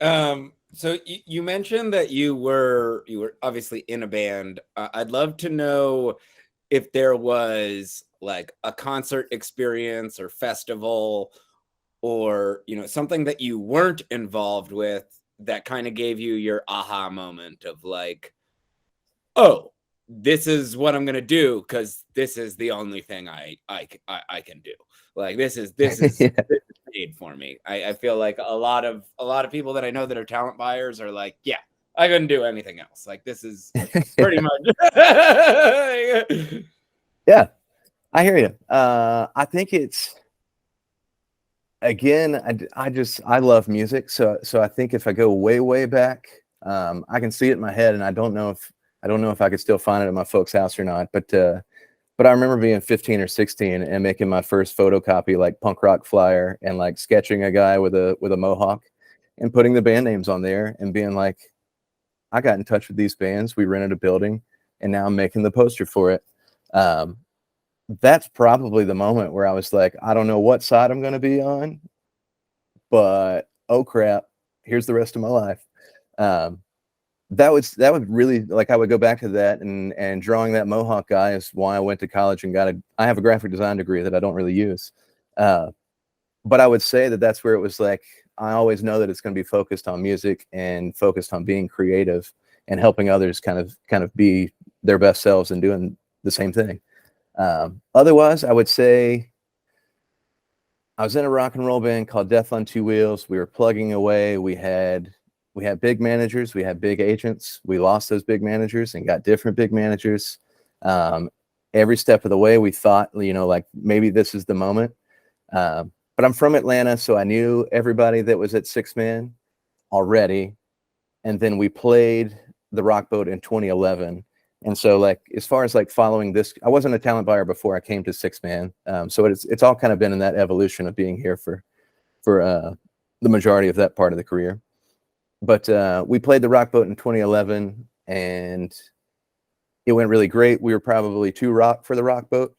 So you mentioned that you were obviously in a band. I'd love to know if there was like a concert experience or festival or something that you weren't involved with that kind of gave you your aha moment of like, oh, this is what I'm gonna do because this is the only thing I can do. Like Yeah. this is made for me. I feel like a lot of people that I know that are talent buyers are like, yeah, I couldn't do anything else. Like this is pretty much. Yeah, I hear you. I think it's again, I love music, so I think if I go way back, I can see it in my head, and I don't know if I could still find it at my folks' house or not, but I remember being 15 or 16 and making my first photocopy like punk rock flyer and like sketching a guy with a mohawk and putting the band names on there and being like, I got in touch with these bands, we rented a building, and now I'm making the poster for it. Um, that's probably the moment where I was like, I don't know what side I'm going to be on, but oh crap, here's the rest of my life. Um, that would really, like, I would go back to that, and drawing that mohawk guy is why I went to college and I have a graphic design degree that I don't really use. Uh, but I would say that that's where it was like, I always know that it's going to be focused on music and focused on being creative and helping others kind of be their best selves and doing the same thing. Otherwise, I would say I was in a rock and roll band called Death on Two Wheels. We were plugging away. We had big managers. We had big agents. We lost those big managers and got different big managers. Um, every step of the way, we thought, like maybe this is the moment. But I'm from Atlanta, so I knew everybody that was at Sixthman already. And then we played the Rock Boat in 2011. And so, like, as far as like following this, I wasn't a talent buyer before I came to Sixthman. So it's all kind of been in that evolution of being here for the majority of that part of the career. But we played the Rock Boat in 2011, and it went really great. We were probably too rock for the Rock Boat,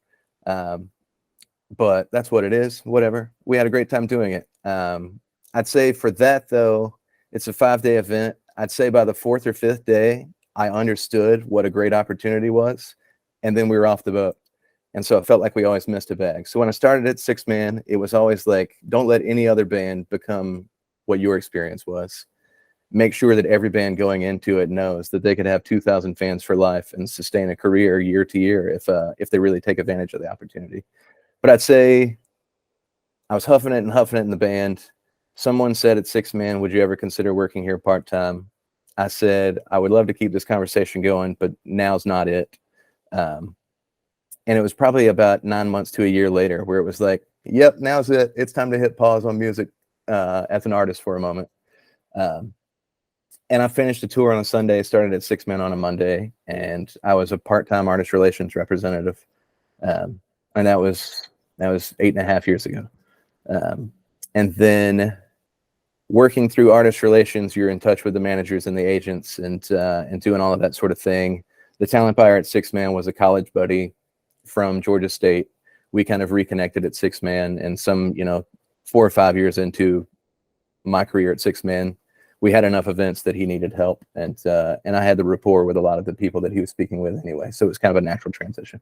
but that's what it is. Whatever. We had a great time doing it. I'd say for that though, it's a 5-day event. I'd say by the 4th or 5th day, I understood what a great opportunity was, and then we were off the boat. And so it felt like we always missed a bag. So when I started at Sixthman, it was always like, don't let any other band become what your experience was. Make sure that every band going into it knows that they could have 2,000 fans for life and sustain a career year to year if they really take advantage of the opportunity. But I'd say I was huffing it and huffing it in the band. Someone said at Sixthman, would you ever consider working here part-time? I said, I would love to keep this conversation going, but now's not it. And it was probably about 9 months to a year later where it was like, yep, now's it. It's time to hit pause on music as an artist for a moment. And I finished the tour on a Sunday, started at Sixthman on a Monday, and I was a part-time artist relations representative. And that was 8.5 years ago. And then working through artist relations, you're in touch with the managers and the agents and doing all of that sort of thing. The talent buyer at Sixthman was a college buddy from Georgia State. We kind of reconnected at Sixthman, and 4 or 5 years into my career at Sixthman, we had enough events that he needed help, and I had the rapport with a lot of the people that he was speaking with anyway. So it was kind of a natural transition.